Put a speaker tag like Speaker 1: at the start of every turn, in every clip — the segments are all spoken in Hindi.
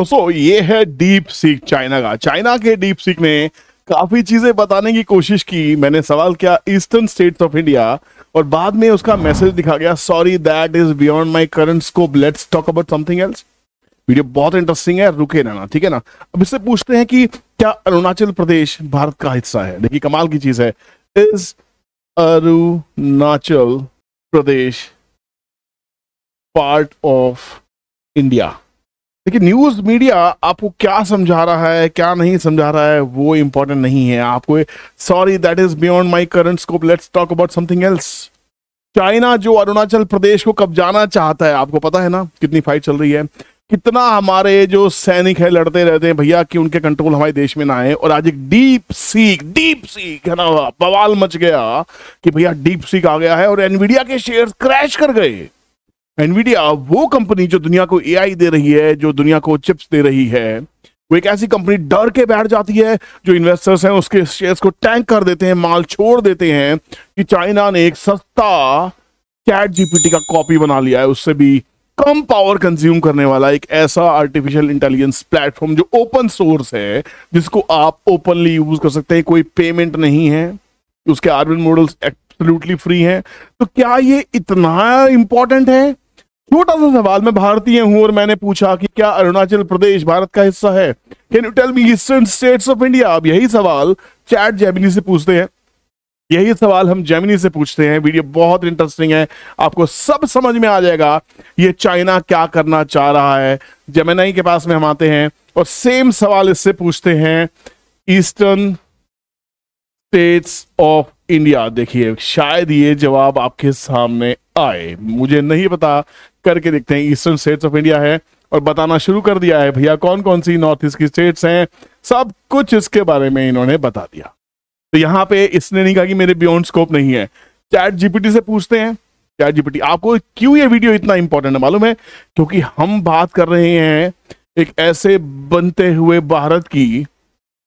Speaker 1: दोस्तों ये है डीप सीक चाइना का। चाइना के डीप सीक ने काफी चीजें बताने की कोशिश की। मैंने सवाल किया ईस्टर्न स्टेट्स ऑफ इंडिया और बाद में उसका मैसेज दिखा गया, sorry that is beyond my current scope, let's talk about something else. Video बहुत इंटरेस्टिंग है, रुके रहना, ठीक है ना। अब इससे पूछते हैं कि क्या अरुणाचल प्रदेश भारत का हिस्सा है। देखिए कमाल की चीज है, is Arunachal Pradesh part of India. देखिए न्यूज मीडिया आपको क्या समझा रहा है क्या नहीं समझा रहा है वो इंपॉर्टेंट नहीं है। आपको sorry that is beyond my current scope, let's talk about something else. China जो अरुणाचल प्रदेश को कब्जाना चाहता है, आपको पता है ना कितनी फाइट चल रही है, कितना हमारे जो सैनिक है लड़ते रहते हैं भैया कि उनके कंट्रोल हमारे देश में ना आए। और आज एक डीप सीक है ना, बवाल मच गया कि भैया डीप सीक आ गया है और एनवीडिया के शेयर्स क्रैश कर गए। एनवीडिया वो कंपनी जो दुनिया को एआई दे रही है, जो दुनिया को चिप्स दे रही है, वो एक ऐसी कंपनी डर के बैठ जाती है जो इन्वेस्टर्स हैं उसके शेयर्स को टैंक कर देते हैं, माल छोड़ देते हैं कि चाइना ने एक सस्ता चैट जीपीटी का कॉपी बना लिया है, उससे भी कम पावर कंज्यूम करने वाला एक ऐसा आर्टिफिशियल इंटेलिजेंस प्लेटफॉर्म जो ओपन सोर्स है, जिसको आप ओपनली यूज कर सकते हैं, कोई पेमेंट नहीं है, उसके आर्बिन मॉडल्स एब्सोल्युटली फ्री हैं। तो क्या ये इतना इंपॉर्टेंट है? छोटा सा सवाल, मैं भारतीय हूं और मैंने पूछा कि क्या अरुणाचल प्रदेश भारत का हिस्सा है, can you tell me eastern states of India. अब यही सवाल चैट जेमिनी से पूछते हैं, यही सवाल हम जेमिनी से पूछते हैं। वीडियो बहुत इंटरेस्टिंग है, आपको सब समझ में आ जाएगा ये चाइना क्या करना चाह रहा है। जेमिनी के पास में हम आते हैं और सेम सवाल इससे पूछते हैं, ईस्टर्न स्टेट्स ऑफ इंडिया। देखिए शायद ये जवाब आपके सामने आए, मुझे नहीं पता, करके देखते हैं। ईस्टर्न स्टेट्स ऑफ इंडिया है और बताना शुरू कर दिया है भैया कौन कौन सी नॉर्थ ईस्ट की स्टेट्स हैं, सब कुछ इसके बारे में इन्होंने बता दिया। तो यहाँ पे इसने नहीं कहा कि मेरे बियॉन्ड स्कोप नहीं है। चैट जीपीटी से पूछते हैं, चैट जीपीटी आपको क्यों ये वीडियो इतना इंपॉर्टेंट है मालूम है? क्योंकि हम बात कर रहे हैं एक ऐसे बनते हुए भारत की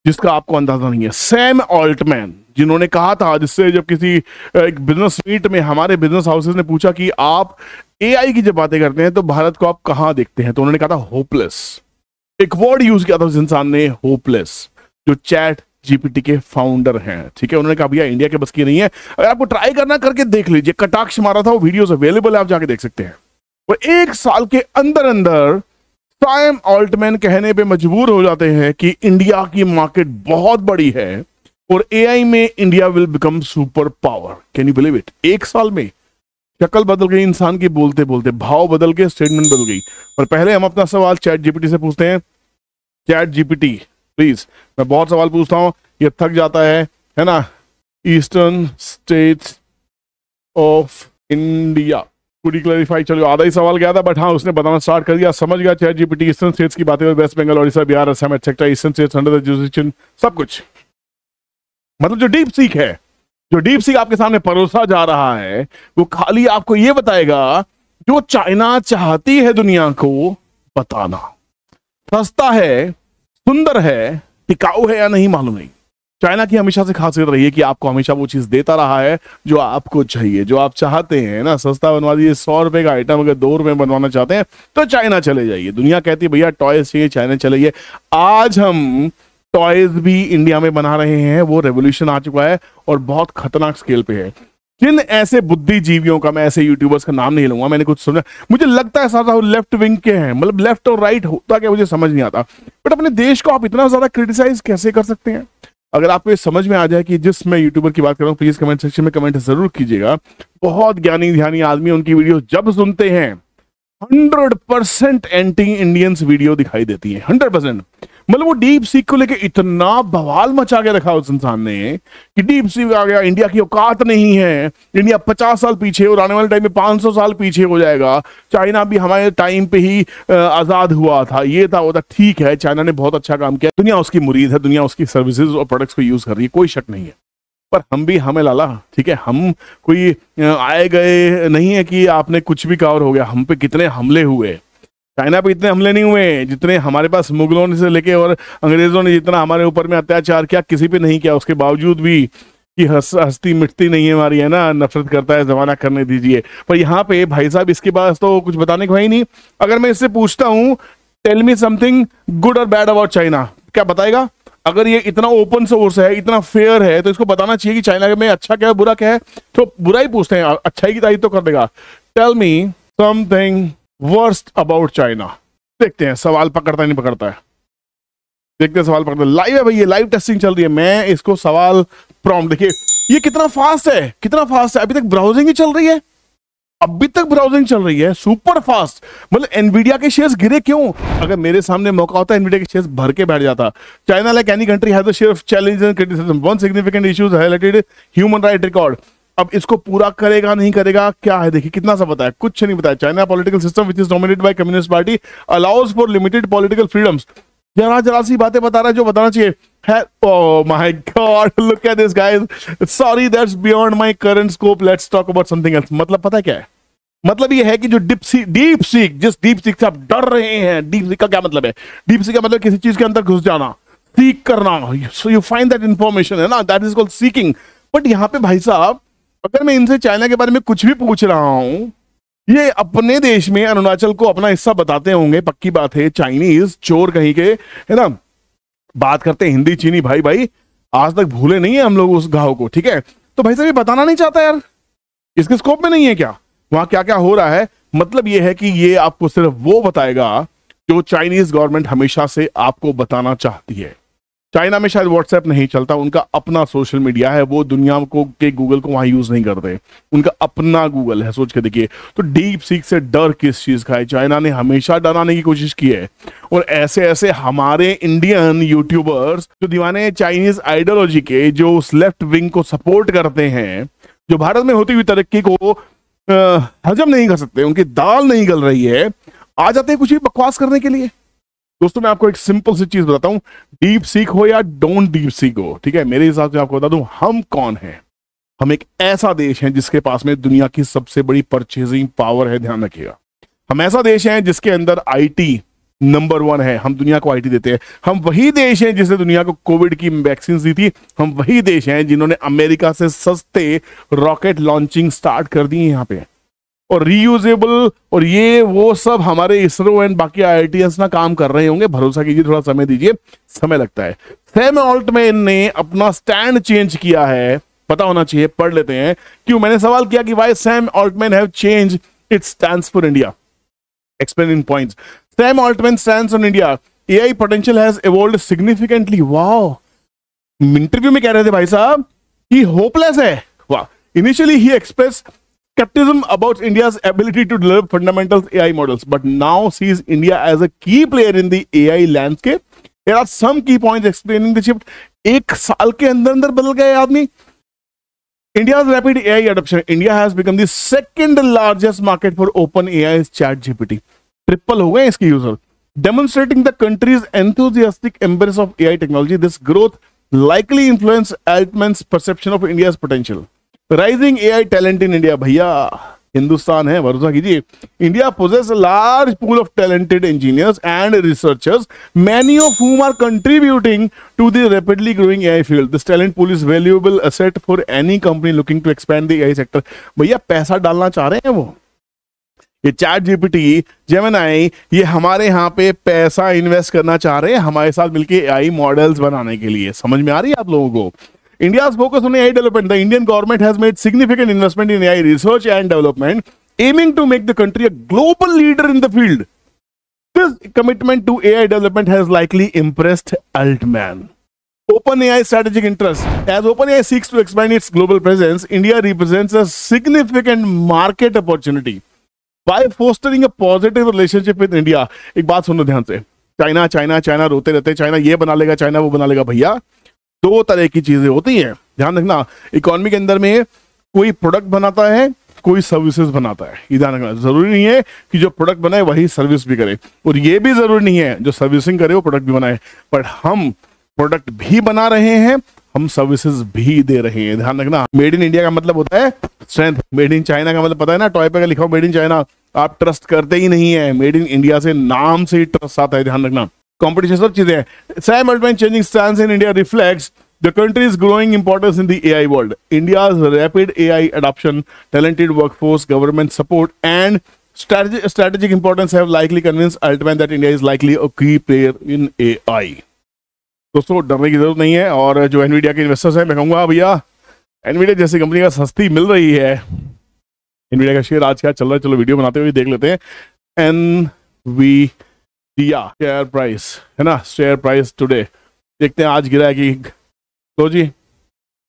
Speaker 1: जिसका आपको अंदाजा नहीं है। सैम ऑल्टमैन जिन्होंने कहा था, जिससे जब किसी एक बिजनेस मीट में हमारे बिजनेस हाउसेस ने पूछा कि आप एआई की जब बातें करते हैं तो भारत को आप कहां देखते हैं, तो उन्होंने कहा था होपलेस। एक वर्ड यूज किया था उस इंसान ने, होपलेस, जो चैट जीपीटी के फाउंडर हैं। ठीक है, उन्होंने कहा भैया इंडिया के बस की नहीं है, अगर आपको ट्राई करना करके देख लीजिए। कटाक्ष मारा था, वो वीडियोस अवेलेबल है, आप जाके देख सकते हैं। और एक साल के अंदर अंदर सैम ऑल्टमैन कहने पे मजबूर हो जाते हैं कि इंडिया की मार्केट बहुत बड़ी है और एआई में India will become super power. Can you believe it? एक साल में शक्ल बदल गई इंसान की, बोलते बोलते भाव बदल गए, स्टेटमेंट बदल गई। पर पहले हम अपना सवाल चैट जीपीटी से पूछते हैं। चैट जीपीटी प्लीज, मैं बहुत सवाल पूछता हूं, ये थक जाता है ना। ईस्टर्न स्टेट्स ऑफ इंडिया पूरी क्लैरिफाई, चलो आधा ही सवाल गया था बट हाँ उसने बताना स्टार्ट कर दिया, समझ गया चैट जीपीटी। ईस्टर्न स्टेट्स की बातें, West Bengal, Odisha, Bihar, Assam etcetera, eastern states under the jurisdiction, सब कुछ। मतलब जो डीप सीक है, जो डीप सीक आपके सामने परोसा जा रहा है, वो खाली आपको ये बताएगा जो चाइना चाहती है दुनिया को बताना। सस्ता है, सुंदर है, टिकाऊ है या नहीं मालूम नहीं। चाइना की हमेशा से खासियत रही है कि आपको हमेशा वो चीज देता रहा है जो आपको चाहिए, जो आप चाहते हैं ना। सस्ता बनवा दीजिए, 100 रुपए का आइटम अगर 2 रुपए बनवाना चाहते हैं तो चाइना चले जाइए। दुनिया कहती है भैया टॉयज चाहिए, चाइना चले जाइए। आज हम टॉयज भी इंडिया में बना रहे हैं, वो रेवोल्यूशन आ चुका है और बहुत खतरनाक स्केल पे है। जिन ऐसे बुद्धिजीवियों का, मैं ऐसे यूट्यूबर्स का नाम नहीं लूंगा, मैंने कुछ सुना, मुझे लगता है सारा लेफ्ट विंग के हैं, मतलब लेफ्ट और राइट होता क्या मुझे समझ नहीं आता। बट अपने देश को आप इतना ज्यादा क्रिटिसाइज कैसे कर सकते हैं? अगर आपको ये समझ में आ जाए कि जिस मैं यूट्यूबर की बात कर रहा हूँ, प्लीज कमेंट सेक्शन में कमेंट जरूर कीजिएगा। बहुत ज्ञानी ध्यानी आदमी, उनकी वीडियो जब सुनते हैं 100% एंटी इंडियंस वीडियो दिखाई देती है, 100%। मतलब वो डीप सीक को लेके इतना बवाल मचा के रखा उस इंसान ने कि डीप सीक आ गया, इंडिया की औकात नहीं है, इंडिया 50 साल पीछे और आने वाले टाइम में 500 साल पीछे हो जाएगा। चाइना भी हमारे टाइम पे ही आजाद हुआ था, ये था वो था। ठीक है, चाइना ने बहुत अच्छा काम किया, दुनिया उसकी मुरीद है, दुनिया उसकी सर्विसेज और प्रोडक्ट्स को यूज कर रही है, कोई शक नहीं है। पर हम भी हमें लाला, ठीक है, हम कोई आए गए नहीं है कि आपने कुछ भी कवर हो गया। हम पे कितने हमले हुए, चाइना पे इतने हमले नहीं हुए जितने हमारे पास मुगलों ने से लेके और अंग्रेजों ने जितना हमारे ऊपर में अत्याचार किया, किसी पे नहीं किया। उसके बावजूद भी कि हस्ती मिटती नहीं है हमारी, है ना, नफरत करता है जमाना, करने दीजिए। पर यहाँ पे भाई साहब इसके पास तो कुछ बताने को है ही नहीं। अगर मैं इससे पूछता हूँ टेल मी समथिंग गुड और बैड अबाउट चाइना। क्या बताएगा? अगर ये इतना ओपन सोर्स है, इतना फेयर है, तो इसको बताना चाहिए कि चाइना में अच्छा क्या है, बुरा क्या है। तो बुरा ही पूछते हैं, अच्छाई की तारीफ तो कर देगा। Tell me something worst about China. देखते हैं सवाल पकड़ता है नहीं पकड़ता है, देखते हैं सवाल पकड़ता है। लाइव है भाई, ये लाइव टेस्टिंग चल रही है। मैं इसको सवाल प्रॉम्प्ट, देखिए ये कितना फास्ट है, कितना फास्ट है। अभी तक ब्राउजिंग ही चल रही है, अभी तक ब्राउजिंग चल रही है, सुपर फास्ट। मतलब एनवीडिया के शेयर्स गिरे क्यों? अगर मेरे सामने मौका होता है एनवीडिया के शेयर्स भर के बैठ जाता। China like any country has the share of challenges and criticism, one significant issues highlighted human right record. अब इसको पूरा करेगा नहीं करेगा क्या है, देखिए कितना सा बताया, कुछ नहीं बताया। China political system which is dominated by communist party allows for limited political freedoms. जरा सी बातें बता रहा है जो बताना चाहिए है। Oh my God, look at this guys, sorry that's beyond my current scope, let's talk about something else. मतलब पता है क्या है? मतलब ये है कि जो डीप सीक, जिस डीप सीक से आप डर रहे हैं, डीप सीक का क्या मतलब है? डीप सीक का मतलब किसी चीज के अंदर घुस जाना, सीक करना, so you find that information, है ना, that is called seeking. But यहाँ पे भाई साहब, अगर मैं इनसे चाइना के बारे में कुछ भी पूछ रहा हूं, ये अपने देश में अरुणाचल को अपना हिस्सा बताते होंगे, पक्की बात है। चाइनीज चोर कहीं के, है ना, बात करते हैं हिंदी चीनी, भाई भाई आज तक भूले नहीं है हम लोग उस घाव को, ठीक है। तो भाई साहब ये बताना नहीं चाहता यार, इसके स्कोप में नहीं है क्या वहां क्या क्या हो रहा है? मतलब ये है कि ये आपको सिर्फ वो बताएगा जो चाइनीज गवर्नमेंट हमेशा से आपको बताना चाहती है। चाइना में शायद व्हाट्सएप नहीं चलता, उनका अपना सोशल मीडिया है, वो दुनिया को के गूगल को वहां यूज नहीं करते, उनका अपना गूगल है। सोच के देखिए, तो डीप सीक से डर किस चीज का है? चाइना ने हमेशा डराने की कोशिश की है। और ऐसे ऐसे हमारे इंडियन यूट्यूबर्स जो दीवाने चाइनीज आइडियोलॉजी के, जो उस लेफ्ट विंग को सपोर्ट करते हैं, जो भारत में होती हुई तरक्की को हजम नहीं कर सकते, उनकी दाल नहीं गल रही है, आ जाते हैं कुछ भी बकवास करने के लिए। दोस्तों मैं आपको एक सिंपल सी चीज बताता हूं, डीप सीक हो या डोंट डीप सीक हो, ठीक है, मेरे हिसाब से आपको बता दूं हम कौन है। हम एक ऐसा देश है जिसके पास में दुनिया की सबसे बड़ी परचेजिंग पावर है, ध्यान रखिएगा। हम ऐसा देश है जिसके अंदर आईटी नंबर 1 है, हम दुनिया को आईटी देते हैं। हम वही देश हैं जिसने दुनिया को कोविड की वैक्सीन दी थी। हम वही देश हैं जिन्होंने अमेरिका से सस्ते रॉकेट लॉन्चिंग स्टार्ट कर दी है यहाँ पे, और रीयूजेबल, और ये वो सब हमारे इसरो एंड बाकी आईआईटीएस ना काम कर रहे होंगे। भरोसा कीजिए, थोड़ा समय दीजिए, समय लगता है। सैम ऑल्टमैन ने अपना स्टैंड चेंज किया है, पता होना चाहिए, पढ़ लेते हैं क्यों। मैंने सवाल किया कि why Sam Altman have change it's stands for India, explain in points. Sam Altman stands on India. AI potential has evolved significantly. Wow. Interview में कह रहे थे भाई साहब कि होपलेस है। वाह। Initially he expressed skepticism about India's ability to develop fundamental AI models, but now sees India as a key player in the AI landscape. There are some key points explaining the shift. एक साल के अंदर अंदर बदल गए आदमी। India's rapid AI adoption. India has become the second largest market for OpenAI's ChatGPT. Triple हो गए इसके user, demonstrating the country's enthusiastic embrace of AI technology. This growth likely influenced Altman's perception of India's potential. Rising AI talent in India. भैया हिंदुस्तान है, भरोसा कीजिए। India possesses a large pool of talented engineers and researchers, many of whom are contributing to the rapidly growing AI field. This talent pool is valuable asset for any company looking to expand the AI sector. भैया पैसा डालना चाह रहे हैं वो, ये चैट जीपीटी, जेमिनी, ये हमारे यहाँ पे पैसा इन्वेस्ट करना चाह रहे हैं हमारे साथ मिलके एआई मॉडल्स बनाने के लिए। समझ में आ रही है आप लोगों को? India's focus on AI development. The Indian government has made significant investment in AI research and development, aiming to make the country a global leader in the field. This commitment to AI development has likely impressed Altman. OpenAI strategic interest. As OpenAI seeks to expand its global presence, India represents a significant market opportunity. By fostering a positive relationship with India. एक बात सुनो ध्यान से, चाइना चाइना चाइना रोते रहते, चाइना ये बना लेगा, चाइना वो बना लेगा। भैया दो तरह की चीजें होती हैं, ध्यान रखना। इकोनॉमी के अंदर में कोई प्रोडक्ट बनाता है, कोई सर्विसेज बनाता है, ये ध्यान रखना। जरूरी नहीं है कि जो प्रोडक्ट बनाए वही सर्विस भी करे, और ये भी जरूरी नहीं है जो सर्विसिंग करे वो प्रोडक्ट भी बनाए। पर हम प्रोडक्ट भी बना रहे हैं, हम सर्विसेज भी दे रहे हैं, ध्यान रखना। मेड इन इंडिया का मतलब होता है स्ट्रेंथ, मेड इन चाइना का मतलब पता है ना, टॉय पे लिखा हो मेड इन चाइना, आप ट्रस्ट करते ही नहीं है। मेड इन इंडिया से नाम से ही ट्रस्ट आता है, ध्यान रखना। कंपटीशन सब चीजें हैं। Sam Altman changing stance in India reflects the country's growing importance in the AI world. India's rapid AI adoption, talented workforce, government support, and strategic importance have likely convinced Altman that India is likely a key player in AI. दोस्तों डरने की जरूरत नहीं है, और जो एनवीडिया के इन्वेस्टर्स हैं, मैं कहूँगा भैया एनवीडिया जैसी कंपनी का सस्ती मिल रही है। एनवीडिया का शेयर आज क्या चल रहा है, चलो वीडियो बनाते हुए देख लेते हैं। एनवीडिया शेयर प्राइस है ना, शेयर प्राइस टुडे देखते हैं आज गिरा है कि तो जी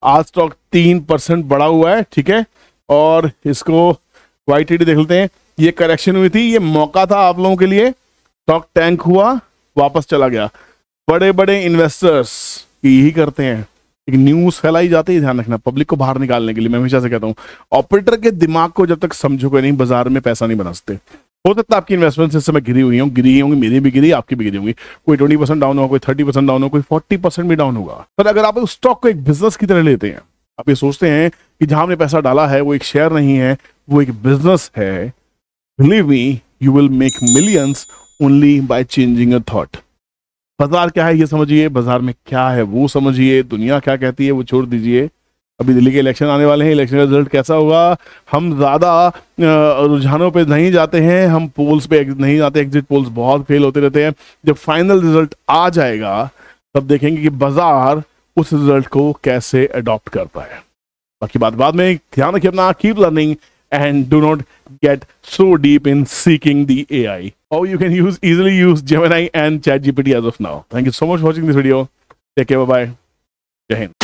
Speaker 1: आज स्टॉक 3% बढ़ा हुआ है, ठीक है। और इसको YTD देख लेते हैं, ये करेक्शन हुई थी, ये मौका था आप लोगों के लिए, स्टॉक टैंक हुआ, वापस चला गया। बड़े बड़े इन्वेस्टर्स यही करते हैं, एक न्यूज फैलाई जाती है, ध्यान रखना, पब्लिक को बाहर निकालने के लिए। मैं हमेशा से कहता हूँ ऑपरेटर के दिमाग को जब तक समझोगे नहीं, बाजार में पैसा नहीं बना सकते। हो सकता है आपकी इन्वेस्टमेंट इस समय गिरी होंगी, मेरी भी गिरी, आपकी भी गिरी होंगी, कोई 20% डाउन होगा, कोई 30% डाउन होगा, कोई 40% भी डाउन होगा। पर अगर आप उस स्टॉक को एक बिजनेस की तरह लेते हैं, आप ये सोचते हैं कि जहां आपने पैसा डाला है वो एक शेयर नहीं है, वो एक बिजनेस है, believe me you will make millions only by changing a thought. बाजार क्या है ये समझिए, बाजार में क्या है वो समझिए, दुनिया क्या कहती है वो छोड़ दीजिए। अभी दिल्ली के इलेक्शन आने वाले हैं, इलेक्शन का रिजल्ट कैसा होगा, हम ज्यादा रुझानों पे नहीं जाते हैं, हम पोल्स पे नहीं जाते, एग्जिट पोल्स बहुत फेल होते रहते हैं। जब फाइनल रिजल्ट आ जाएगा तब देखेंगे कि बाजार उस रिजल्ट को कैसे अडॉप्ट करता है। बाकी बात बाद में, ध्यान रखिए अपना, keep learning and do not get so deep in seeking the AI. How you can easily use Gemini and ChatGPT as of now. Thank you so much for watching this video. Take care, bye bye. Jai Hind.